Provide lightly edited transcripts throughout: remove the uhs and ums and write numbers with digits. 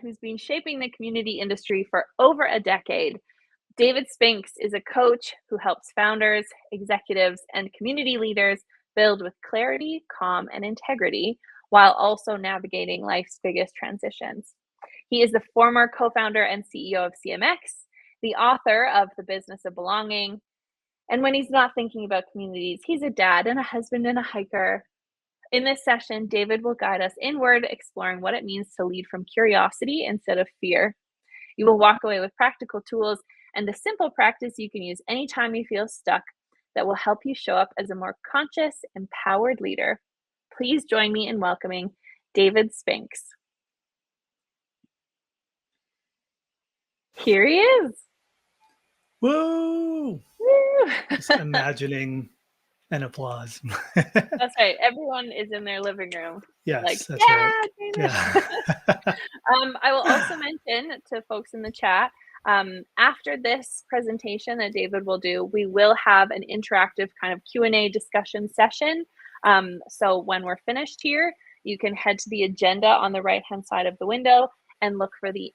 who's been shaping the community industry for over a decade. David Spinks is a coach who helps founders, executives, and community leaders build with clarity, calm, and integrity while also navigating life's biggest transitions. He is the former co founder and CEO of CMX, the author of The Business of Belonging. And when he's not thinking about communities, he's a dad and a husband and a hiker. In this session, David will guide us inward, exploring what it means to lead from curiosity instead of fear. You will walk away with practical tools and a simple practice you can use anytime you feel stuck that will help you show up as a more conscious, empowered leader. Please join me in welcoming David Spinks. Here he is. Woo! Woo! Just imagining an applause. That's right. Everyone is in their living room. Yes, Like, that's right. David. Yeah. I will also mention to folks in the chat, after this presentation that David will do, we will have an interactive kind of Q&A discussion session. So when we're finished here, you can head to the agenda on the right-hand side of the window and look for the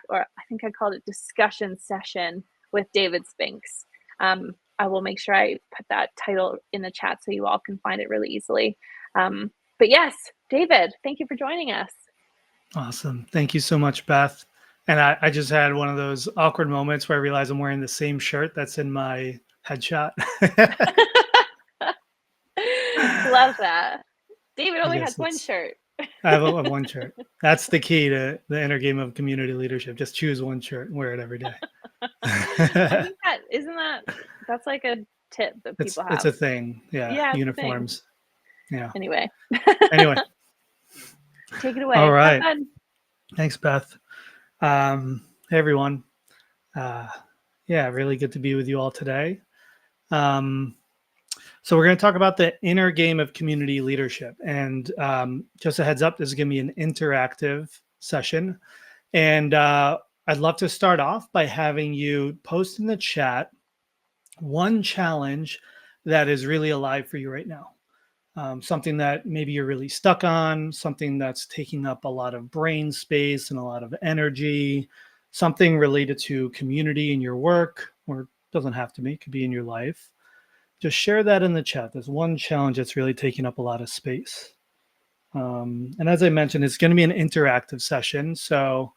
or I think I called it discussion session with David Spinks. I will make sure I put that title in the chat so you all can find it really easily. But yes, David, thank you for joining us. Awesome. Thank you so much, Beth. And I just had one of those awkward moments where I realized I'm wearing the same shirt that's in my headshot. Love that. David only has one shirt. I have one shirt. That's the key to the inner game of community leadership. Just choose one shirt and wear it every day. I think that's like a tip that people have. It's a thing. Yeah. Uniforms. Yeah. Anyway. Take it away. All right. Thanks, Beth. Hey, everyone. Really good to be with you all today. So we're going to talk about the inner game of community leadership. And just a heads up, this is going to be an interactive session. And I'd love to start off by having you post in the chat one challenge that is really alive for you right now. Something that maybe you're really stuck on, something that's taking up a lot of brain space and a lot of energy, something related to community in your work, or it doesn't have to be, it could be in your life. Just share that in the chat. There's one challenge that's really taking up a lot of space. And as I mentioned, it's going to be an interactive session. So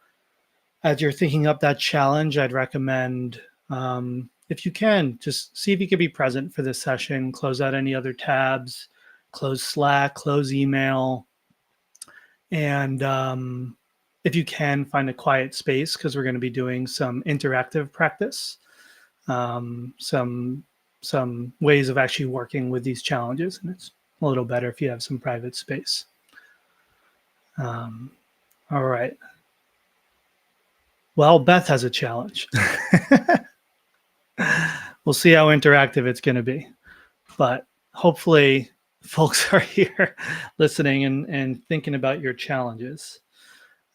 as you're thinking up that challenge, I'd recommend, if you can, just see if you could be present for this session, close out any other tabs, close Slack, close email. And if you can, find a quiet space because we're going to be doing some interactive practice, some ways of actually working with these challenges. And it's a little better if you have some private space. All right. Well, Beth has a challenge. We'll see how interactive it's going to be. But hopefully folks are here listening and thinking about your challenges.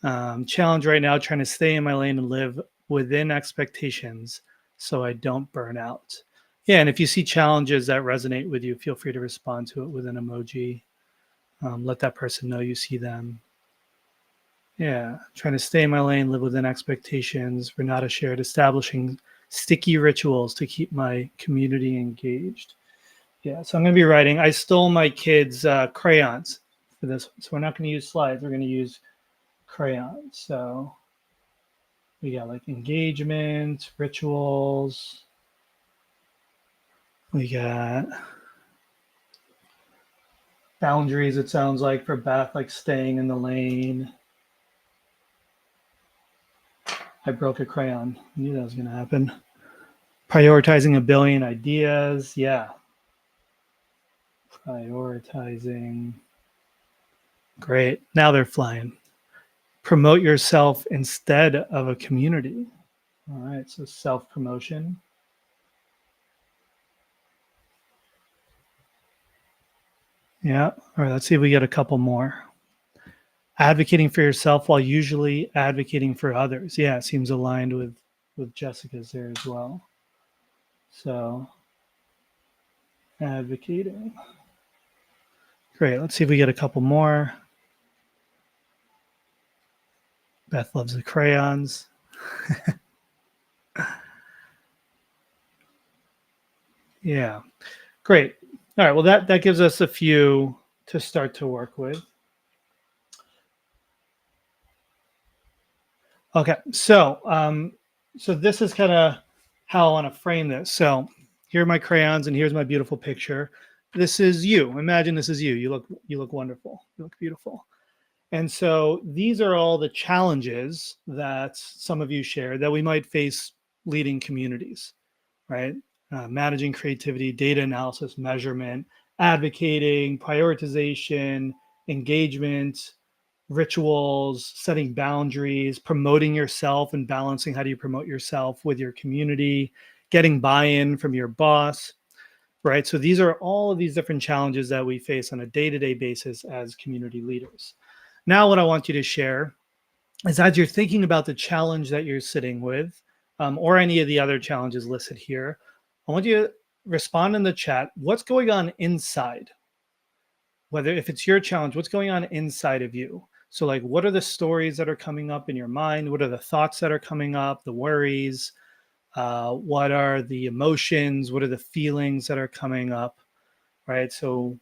Challenge right now, trying to stay in my lane and live within expectations so I don't burn out. Yeah, and if you see challenges that resonate with you, feel free to respond to it with an emoji. Let that person know you see them. Yeah, trying to stay in my lane, live within expectations. We're not a shared, establishing sticky rituals to keep my community engaged. Yeah, so I'm going to be writing. I stole my kids' crayons for this one. So we're not going to use slides. We're going to use crayons. So we got like engagement, rituals. We got boundaries, it sounds like, for Beth, like staying in the lane. I broke a crayon. I knew that was going to happen. Prioritizing a billion ideas. Yeah. Prioritizing. Great. Now they're flying. Promote yourself instead of a community. All right. So self-promotion. Yeah. All right. Let's see if we get a couple more. Advocating for yourself while usually advocating for others. Yeah. It seems aligned with Jessica's there as well. So advocating. Great. Let's see if we get a couple more. Beth loves the crayons. Yeah, great. All right, well, that gives us a few to start to work with. Okay, so this is kind of how I want to frame this. So here are my crayons, and here's my beautiful picture. This is you. Imagine this is you. You look wonderful. You look beautiful. And so these are all the challenges that some of you share that we might face leading communities, right? Managing creativity, data analysis, measurement, advocating, prioritization, engagement, rituals, setting boundaries, promoting yourself and balancing how do you promote yourself with your community, getting buy-in from your boss, right? So these are all of these different challenges that we face on a day-to-day basis as community leaders. Now, what I want you to share is as you're thinking about the challenge that you're sitting with, or any of the other challenges listed here, I want you to respond in the chat. What's going on inside? Whether if it's your challenge, what's going on inside of you? So, like, what are the stories that are coming up in your mind? What are the thoughts that are coming up? The worries? What are the emotions? What are the feelings that are coming up? Right. So,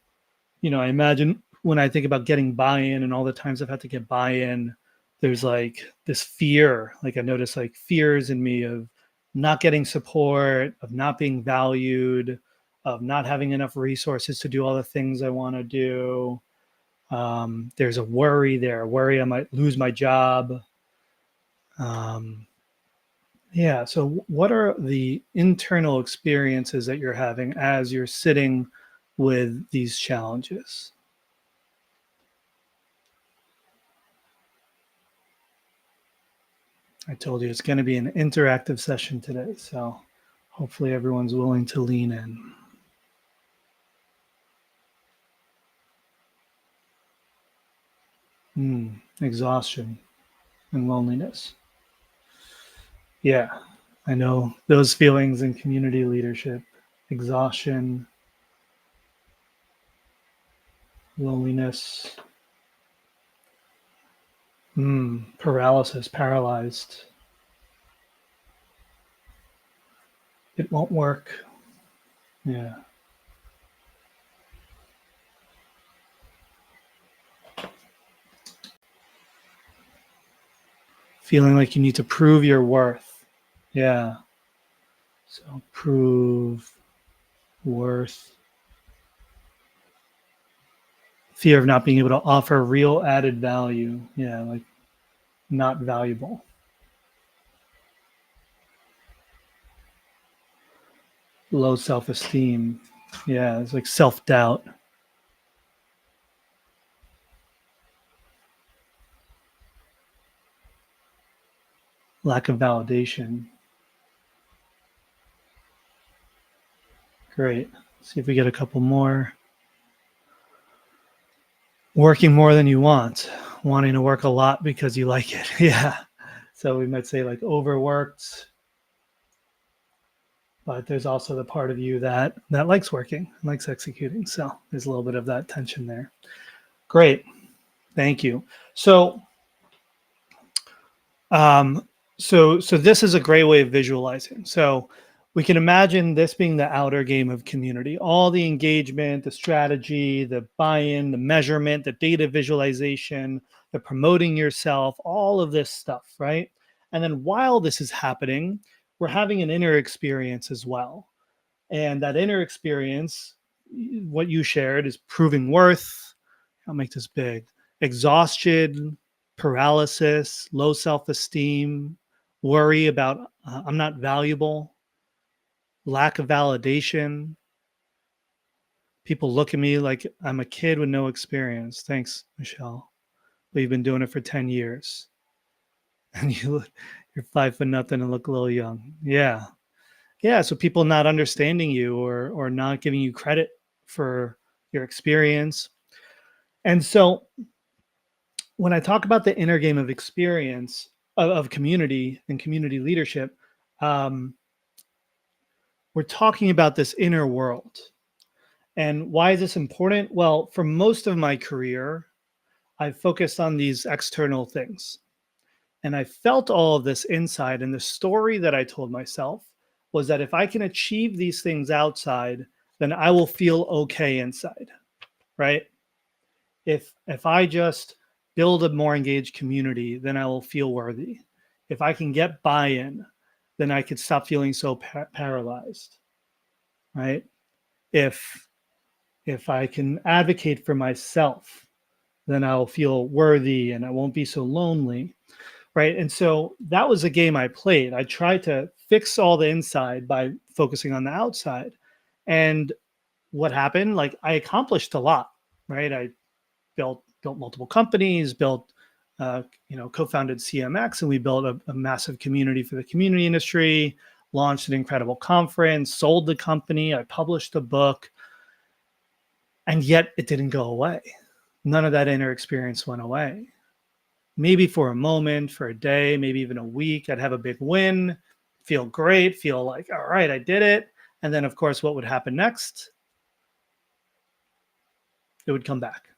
I imagine when I think about getting buy-in and all the times I've had to get buy-in, there's like this fear. Like I notice like fears in me of not getting support, of not being valued, of not having enough resources to do all the things I want to do. There's a worry there, worry I might lose my job. Um, yeah. So, what are the internal experiences that you're having as you're sitting with these challenges? I told you it's going to be an interactive session today, so hopefully everyone's willing to lean in. Exhaustion and loneliness. Yeah, I know those feelings in community leadership, exhaustion, loneliness, paralysis, paralyzed. It won't work. Yeah. Feeling like you need to prove your worth. Yeah. So prove worth. Fear of not being able to offer real added value. Yeah, like not valuable. Low self-esteem. Yeah, it's like self-doubt. Lack of validation. Great. See if we get a couple more. Working more than you want. Wanting to work a lot because you like it. Yeah. So we might say like overworked, but there's also the part of you that likes working, likes executing. So there's a little bit of that tension there. Great. Thank you. So so this is a great way of visualizing. So we can imagine this being the outer game of community, all the engagement, the strategy, the buy-in, the measurement, the data visualization, the promoting yourself, all of this stuff, right? And then while this is happening, we're having an inner experience as well. And that inner experience, what you shared, is proving worth. I'll make this big. Exhaustion, paralysis, low self-esteem, worry about I'm not valuable, lack of validation. People look at me like I'm a kid with no experience. Thanks, Michelle. We've been doing it for 10 years. And you're 5 foot nothing and look a little young. Yeah. Yeah. So people not understanding you or not giving you credit for your experience. And so when I talk about the inner game of experience of community and community leadership, um, we're talking about this inner world. And why is this important? Well, for most of my career, I've focused on these external things. And I felt all of this inside. And the story that I told myself was that if I can achieve these things outside, then I will feel okay inside, right? If I just build a more engaged community, then I will feel worthy. If I can get buy-in, then I could stop feeling so paralyzed, right? If if I can advocate for myself, then I'll feel worthy and I won't be so lonely, right? And so that was a game I played. I tried to fix all the inside by focusing on the outside. And what happened? Like I accomplished a lot, right? I built multiple companies, built co-founded CMX, and we built a massive community for the community industry, launched an incredible conference, sold the company, I published a book, and yet it didn't go away. None of that inner experience went away. Maybe for a moment, for a day, maybe even a week, I'd have a big win, feel great, feel like, all right, I did it. And then, of course, what would happen next? It would come back,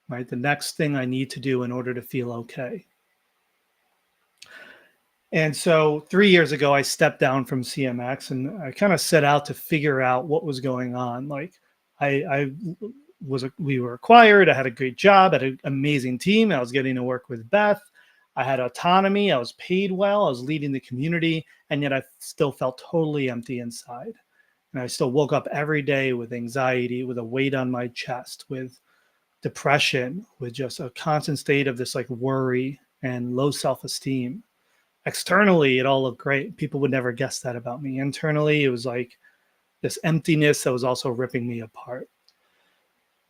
right? The next thing I need to do in order to feel okay. And so 3 years ago, I stepped down from CMX and I kind of set out to figure out what was going on. Like I we were acquired. I had a great job, I had an amazing team. I was getting to work with Beth. I had autonomy. I was paid well. I was leading the community, and yet I still felt totally empty inside. And I still woke up every day with anxiety, with a weight on my chest, with depression, with just a constant state of this like worry and low self-esteem. Externally, it all looked great. People would never guess that about me. Internally, it was like this emptiness that was also ripping me apart.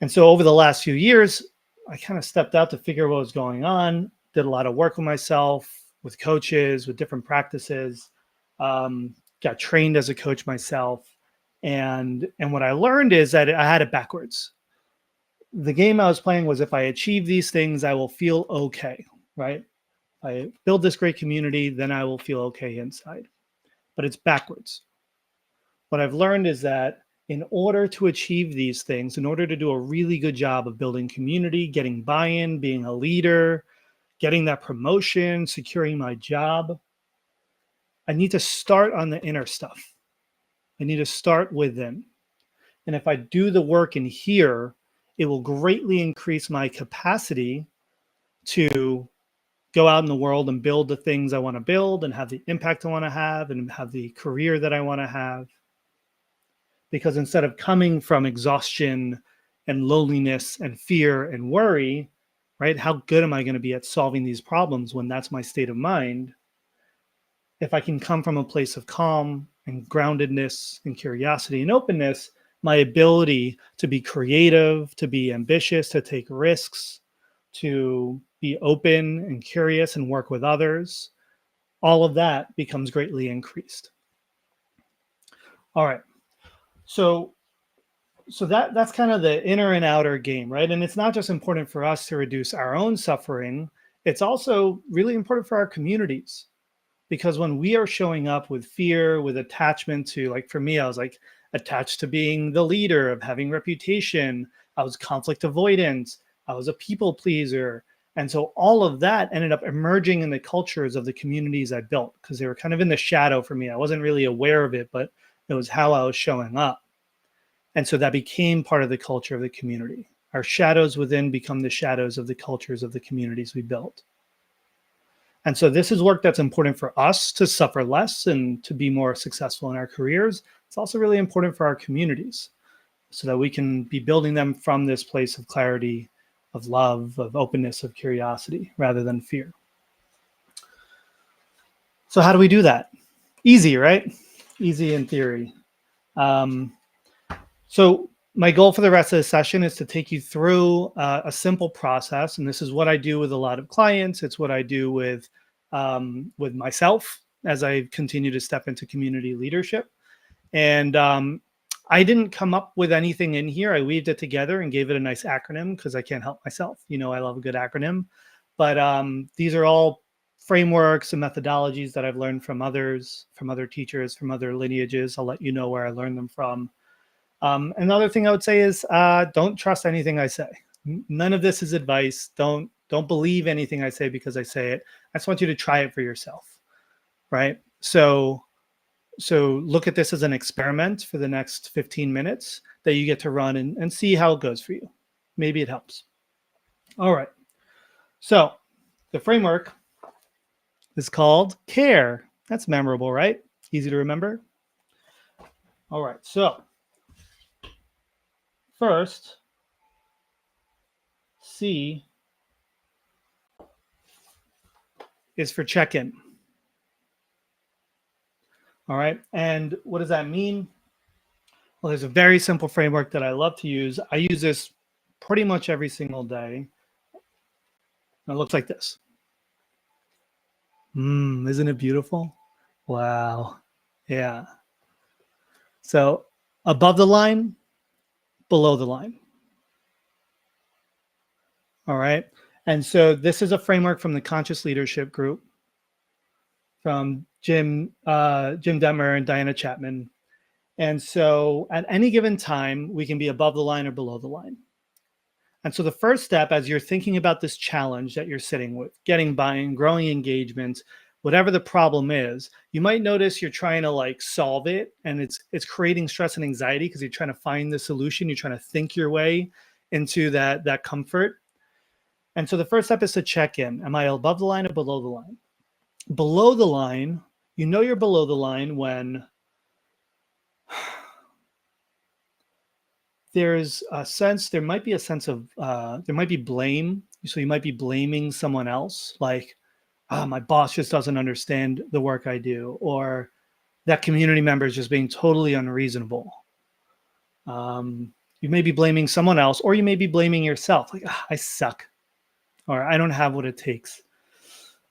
And so over the last few years, I kind of stepped out to figure what was going on, did a lot of work with myself, with coaches, with different practices, got trained as a coach myself. And what I learned is that I had it backwards. The game I was playing was if I achieve these things, I will feel okay, right? If I build this great community, then I will feel okay inside. But it's backwards. What I've learned is that in order to achieve these things, in order to do a really good job of building community, getting buy-in, being a leader, getting that promotion, securing my job, I need to start on the inner stuff. I need to start within. And if I do the work in here, it will greatly increase my capacity to go out in the world and build the things I want to build and have the impact I want to have and have the career that I want to have. Because instead of coming from exhaustion and loneliness and fear and worry, right? How good am I going to be at solving these problems when that's my state of mind? If I can come from a place of calm and groundedness and curiosity and openness, my ability to be creative, to be ambitious, to take risks, to be open and curious and work with others, all of that becomes greatly increased. All right. So that's kind of the inner and outer game, right? And it's not just important for us to reduce our own suffering, it's also really important for our communities. Because when we are showing up with fear, with attachment to, like for me, I was like attached to being the leader, of having reputation. I was conflict avoidant. I was a people pleaser. And so all of that ended up emerging in the cultures of the communities I built because they were kind of in the shadow for me. I wasn't really aware of it, but it was how I was showing up. And so that became part of the culture of the community. Our shadows within become the shadows of the cultures of the communities we built. And so this is work that's important for us to suffer less and to be more successful in our careers. It's also really important for our communities so that we can be building them from this place of clarity, of love, of openness, of curiosity, rather than fear. So how do we do that? Easy, right? Easy in theory. So my goal for the rest of the session is to take you through a simple process. And this is what I do with a lot of clients. It's what I do with myself as I continue to step into community leadership. And I didn't come up with anything in here. I weaved it together and gave it a nice acronym because I can't help myself. You know, I love a good acronym. But these are all frameworks and methodologies that I've learned from others, from other teachers, from other lineages. I'll let you know where I learned them from. Another thing I would say is don't trust anything I say. None of this is advice. Don't Don't believe anything I say because I say it. I just want you to try it for yourself, right? So look at this as an experiment for the next 15 minutes that you get to run and see how it goes for you. Maybe it helps. All right. So the framework is called CARE. That's memorable, right? Easy to remember. All right. So first, C is for check-in. All right. And what does that mean? Well, there's a very simple framework that I love to use. I use this pretty much every single day. It looks like this. Isn't it beautiful? Wow. Yeah. So above the line, below the line. All right. And so this is a framework from the Conscious Leadership Group from Jim Demmer and Diana Chapman. And so at any given time, we can be above the line or below the line. And so the first step, as you're thinking about this challenge that you're sitting with, getting buy-in, growing engagement, whatever the problem is, you might notice you're trying to like solve it, and it's creating stress and anxiety because you're trying to find the solution. You're trying to think your way into that comfort. And so the first step is to check in. Am I above the line or below the line? Below the line, you know you're below the line when there's a sense, there might be a sense of, there might be blame. So you might be blaming someone else, like, my boss just doesn't understand the work I do, or that community member is just being totally unreasonable. You may be blaming someone else, or you may be blaming yourself, like, I suck, or I don't have what it takes.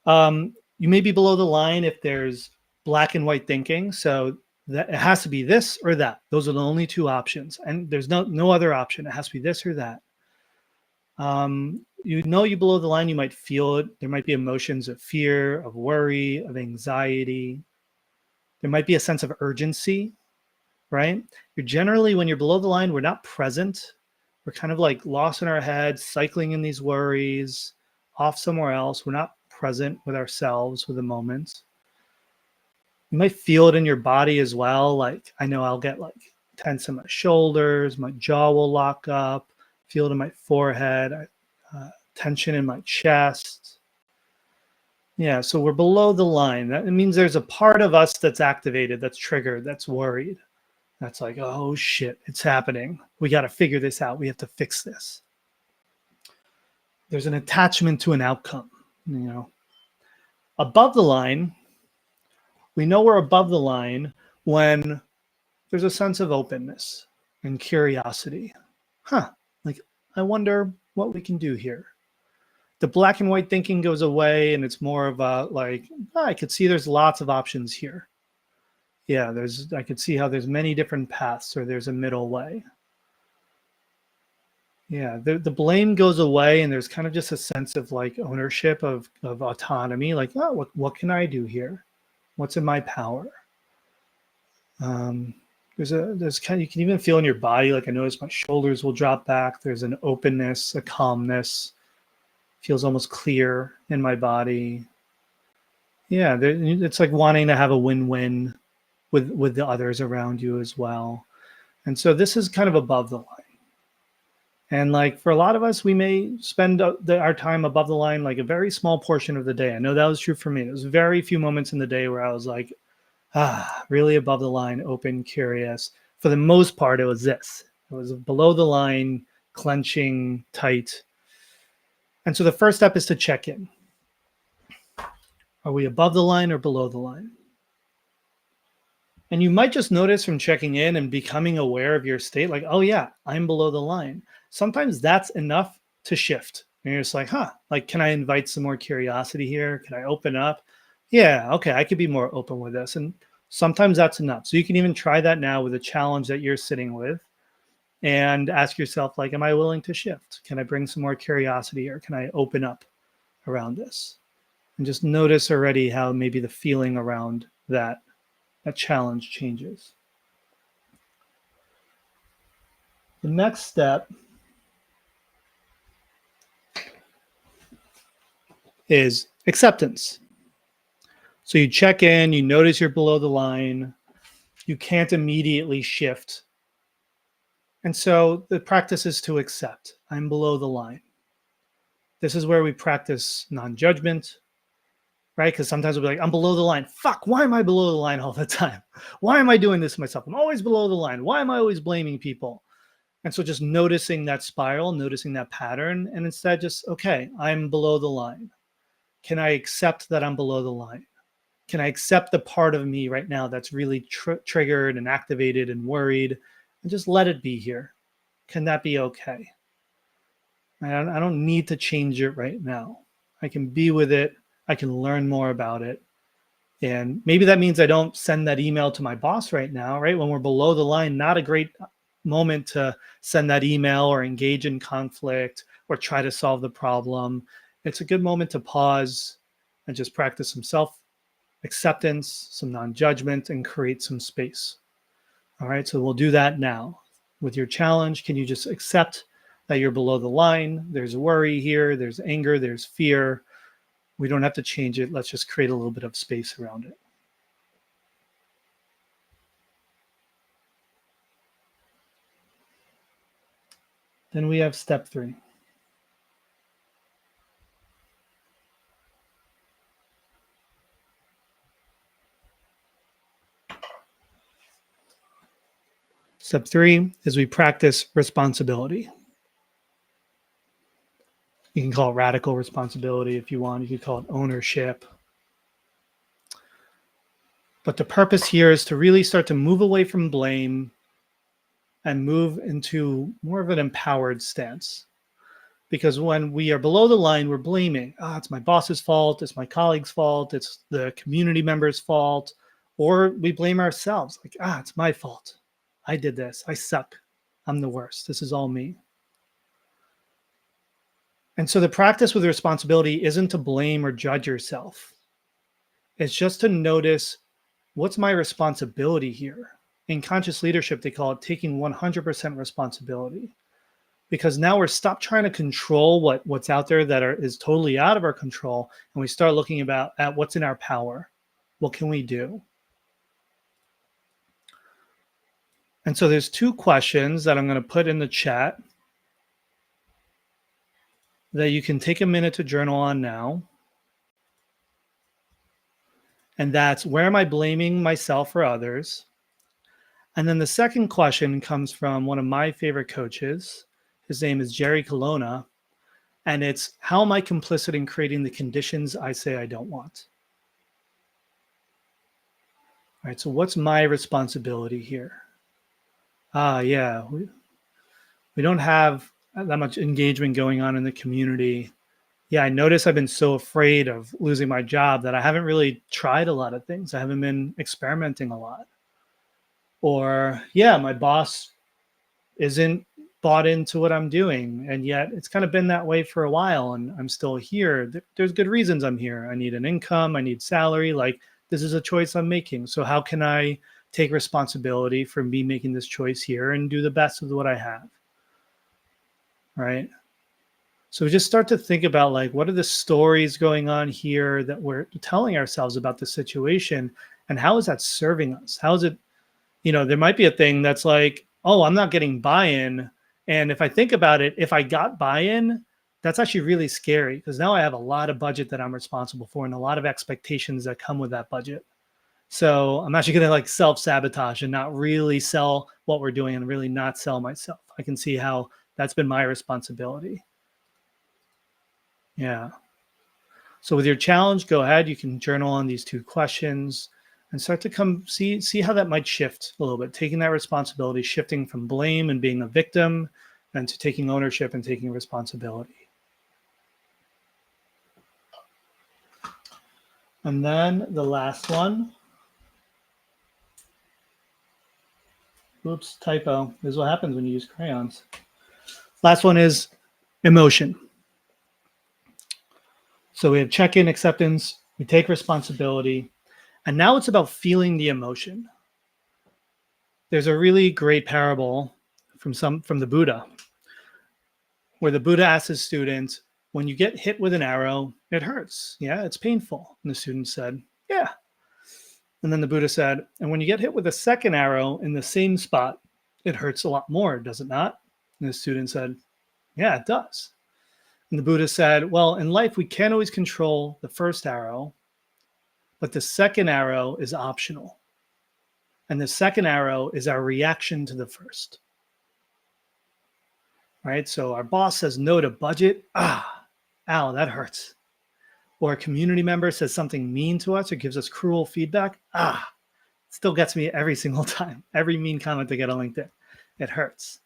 You may be below the line if there's black and white thinking. So that it has to be this or that. Those are the only two options, and there's no other option. It has to be this or that. You know you below the line, you might feel it. There might be emotions of fear, of worry, of anxiety. There might be a sense of urgency, right? You're generally, when you're below the line, we're not present. We're kind of like lost in our heads, cycling in these worries, off somewhere else. We're not present with ourselves, with the moment. You might feel it in your body as well. Like, I know I'll get like tense in my shoulders, my jaw will lock up, feel it in my forehead, tension in my chest. Yeah, so we're below the line. That means there's a part of us that's activated, that's triggered, that's worried. That's like, oh shit, it's happening. We got to figure this out. We have to fix this. There's an attachment to an outcome, you know. Above the line, we know we're above the line when there's a sense of openness and curiosity. Like, I wonder what we can do here. The black and white thinking goes away, and it's more of a like, I could see there's lots of options here. Yeah, I could see how there's many different paths, or there's a middle way. Yeah, the blame goes away, and there's kind of just a sense of like ownership of autonomy. Like, oh, what can I do here? What's in my power? There's kind of, you can even feel in your body. Like, I notice my shoulders will drop back. There's an openness, a calmness. Feels almost clear in my body. Yeah, it's like wanting to have a win-win with the others around you as well. And so this is kind of above the line. And like for a lot of us, we may spend our time above the line like a very small portion of the day. I know that was true for me. There was very few moments in the day where I was like, really above the line, open, curious. For the most part, it was this. It was below the line, clenching, tight. And so the first step is to check in. Are we above the line or below the line? And you might just notice from checking in and becoming aware of your state, like, oh yeah, I'm below the line. Sometimes that's enough to shift. And you're just like, like, can I invite some more curiosity here? Can I open up? Yeah, okay, I could be more open with this. And sometimes that's enough. So you can even try that now with a challenge that you're sitting with and ask yourself, like, am I willing to shift? Can I bring some more curiosity, or can I open up around this? And just notice already how maybe the feeling around that challenge changes. The next step is acceptance. So you check in, you notice you're below the line, you can't immediately shift. And so the practice is to accept. I'm below the line. This is where we practice non-judgment, right? Because sometimes we'll be like, I'm below the line. Fuck, why am I below the line all the time? Why am I doing this to myself? I'm always below the line. Why am I always blaming people? And so just noticing that spiral, noticing that pattern, and instead just, okay, I'm below the line. Can I accept that I'm below the line? Can I accept the part of me right now that's really triggered and activated and worried, and just let it be here? Can that be okay? I don't need to change it right now. I can be with it. I can learn more about it. And maybe that means I don't send that email to my boss right now, right? When we're below the line, not a great moment to send that email or engage in conflict or try to solve the problem. It's a good moment to pause and just practice some self acceptance, some non judgment, and create some space. All right, so we'll do that now. With your challenge, can you just accept that you're below the line? There's worry here, there's anger, there's fear. We don't have to change it. Let's just create a little bit of space around it. Then we have step 3. Step 3 is we practice responsibility. You can call it radical responsibility if you want. You could call it ownership. But the purpose here is to really start to move away from blame and move into more of an empowered stance. Because when we are below the line, we're blaming. It's my boss's fault. It's my colleague's fault. It's the community member's fault. Or we blame ourselves. Like, it's my fault. I did this. I suck. I'm the worst. This is all me. And so the practice with responsibility isn't to blame or judge yourself. It's just to notice, what's my responsibility here? In conscious leadership, they call it taking 100% responsibility. Because now we're stopped trying to control what's out there that is totally out of our control, and we start looking at what's in our power. What can we do? And so there's 2 questions that I'm going to put in the chat that you can take a minute to journal on now. And that's, where am I blaming myself or others? And then the second question comes from one of my favorite coaches. His name is Jerry Colonna. And it's, how am I complicit in creating the conditions I say I don't want? All right, so what's my responsibility here? Yeah, we don't have that much engagement going on in the community. Yeah, I notice I've been so afraid of losing my job that I haven't really tried a lot of things. I haven't been experimenting a lot. Or, yeah, my boss isn't bought into what I'm doing, and yet it's kind of been that way for a while, and I'm still here. There's good reasons I'm here. I need an income. I need salary. Like, this is a choice I'm making. So how can I take responsibility for me making this choice here and do the best with what I have? Right? So we just start to think about, like, what are the stories going on here that we're telling ourselves about the situation, and how is that serving us? How is it, there might be a thing that's like, oh, I'm not getting buy-in. And if I think about it, if I got buy-in, that's actually really scary, because now I have a lot of budget that I'm responsible for and a lot of expectations that come with that budget. So I'm actually going to, like, self-sabotage and not really sell what we're doing and really not sell myself. I can see how that's been my responsibility. Yeah. So with your challenge, go ahead. You can journal on these 2 questions and start to see how that might shift a little bit, taking that responsibility, shifting from blame and being a victim, and to taking ownership and taking responsibility. And then the last one. Oops, typo. This is what happens when you use crayons. Last one is emotion. So we have check-in, acceptance, we take responsibility, and now it's about feeling the emotion. There's a really great parable from the Buddha, where the Buddha asks his students, when you get hit with an arrow, it hurts. Yeah, it's painful. And the student said, yeah. And then the Buddha said, and when you get hit with a second arrow in the same spot, it hurts a lot more, does it not? And the student said, yeah, it does. And the Buddha said, well, in life, we can't always control the first arrow, but the second arrow is optional. And the second arrow is our reaction to the first. Right? So our boss says no to budget. Ow, that hurts. Or a community member says something mean to us or gives us cruel feedback. Still gets me every single time. Every mean comment I get on LinkedIn. It hurts.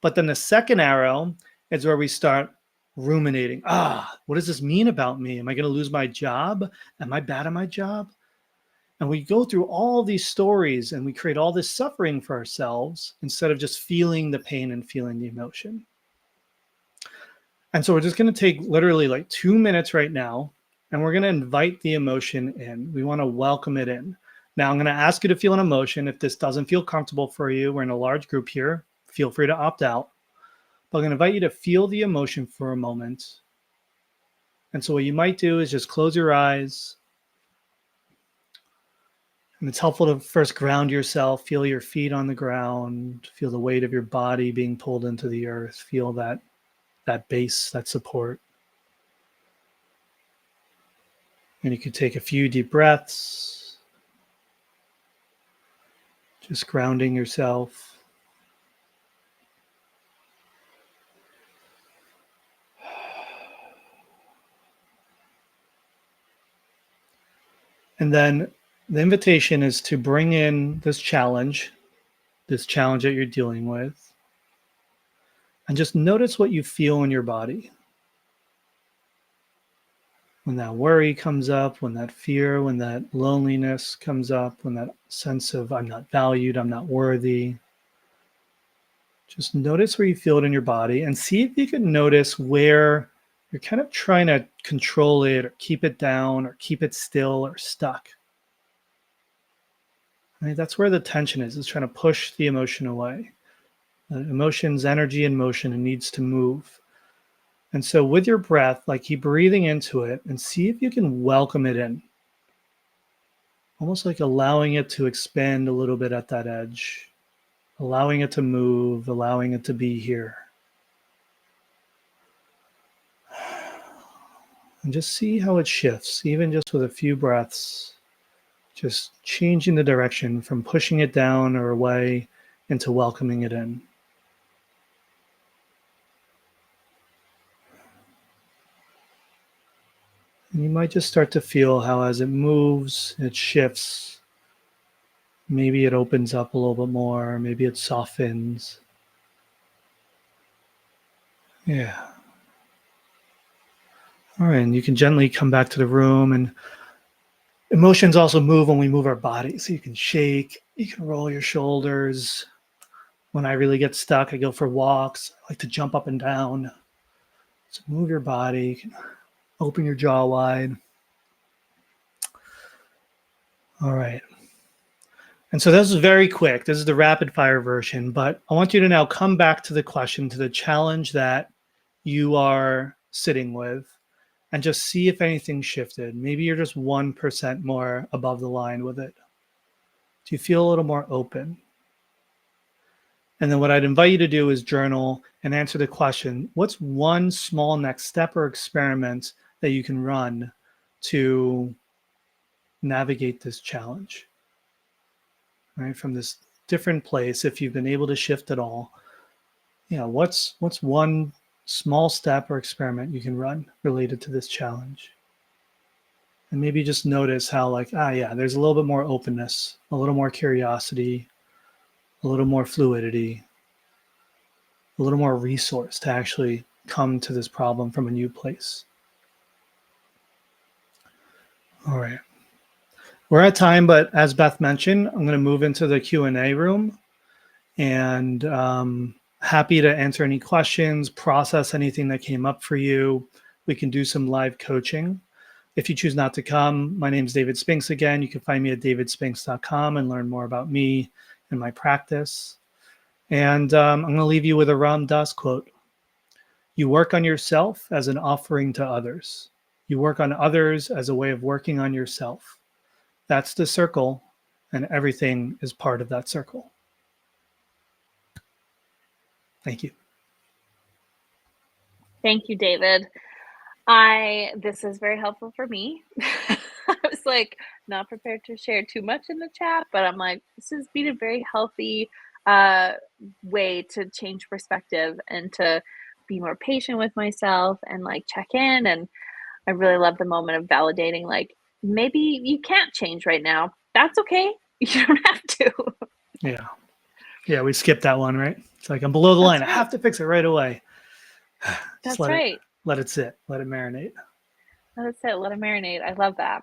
But then the second arrow is where we start ruminating. What does this mean about me? Am I going to lose my job? Am I bad at my job? And we go through all these stories and we create all this suffering for ourselves instead of just feeling the pain and feeling the emotion. And so we're just going to take literally like 2 minutes right now, and we're going to invite the emotion in. We want to welcome it in. Now, I'm going to ask you to feel an emotion. If this doesn't feel comfortable for you, we're in a large group here. Feel free to opt out. But I'm going to invite you to feel the emotion for a moment. And so what you might do is just close your eyes. And it's helpful to first ground yourself, feel your feet on the ground, feel the weight of your body being pulled into the earth, feel that base, that support. And you can take a few deep breaths, just grounding yourself. And then the invitation is to bring in this challenge that you're dealing with, and just notice what you feel in your body. When that worry comes up, when that fear, when that loneliness comes up, when that sense of I'm not valued, I'm not worthy, just notice where you feel it in your body and see if you can notice where you're kind of trying to control it or keep it down or keep it still or stuck. Right? That's where the tension is trying to push the emotion away. Emotion's energy in motion and needs to move. And so with your breath, like keep breathing into it and see if you can welcome it in. Almost like allowing it to expand a little bit at that edge, allowing it to move, allowing it to be here. And just see how it shifts, even just with a few breaths, just changing the direction from pushing it down or away into welcoming it in. And you might just start to feel how as it moves, it shifts. Maybe it opens up a little bit more. Maybe it softens. Yeah. All right, and you can gently come back to the room, and emotions also move when we move our body. So you can shake, you can roll your shoulders. When I really get stuck, I go for walks. I like to jump up and down. So move your body, you can open your jaw wide. All right. And so this is very quick. This is the rapid fire version, but I want you to now come back to the question, to the challenge that you are sitting with, and just see if anything shifted. Maybe you're just 1% more above the line with it. Do you feel a little more open? And then what I'd invite you to do is journal and answer the question, what's one small next step or experiment that you can run to navigate this challenge? Right, from this different place, if you've been able to shift at all, what's one small step or experiment you can run related to this challenge? And maybe just notice how there's a little bit more openness, a little more curiosity, a little more fluidity, a little more resource to actually come to this problem from a new place. All right. We're at time, but as Beth mentioned, I'm going to move into the Q&A room, and happy to answer any questions, process anything that came up for you. We can do some live coaching. If you choose not to come, my name is David Spinks again. You can find me at davidspinks.com and learn more about me and my practice. And I'm going to leave you with a Ram Dass quote. You work on yourself as an offering to others. You work on others as a way of working on yourself. That's the circle, and everything is part of that circle. Thank you. Thank you, David. This is very helpful for me. I was like not prepared to share too much in the chat, but I'm like, this has been a very healthy way to change perspective and to be more patient with myself and like check in. And I really love the moment of validating, like, maybe you can't change right now. That's okay. You don't have to. Yeah. Yeah, we skipped that one, right? It's like I'm below the line. That's I have right. to fix it right away. Just That's right. let it sit, let it marinate. That's it. Let it marinate. I love that.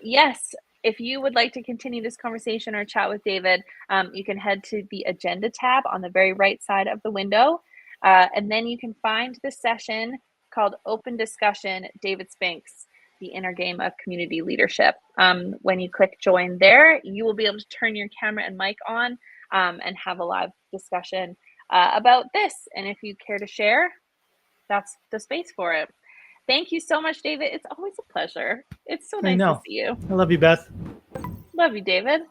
Yes, if you would like to continue this conversation or chat with David, you can head to the agenda tab on the very right side of the window. And then you can find the session called Open Discussion, David Spinks, the inner game of community leadership. When you click join there, you will be able to turn your camera and mic on and have a live discussion about this. And if you care to share, that's the space for it. Thank you so much, David. It's always a pleasure. It's so I nice to know. see you. I love you, Beth. Love you, David.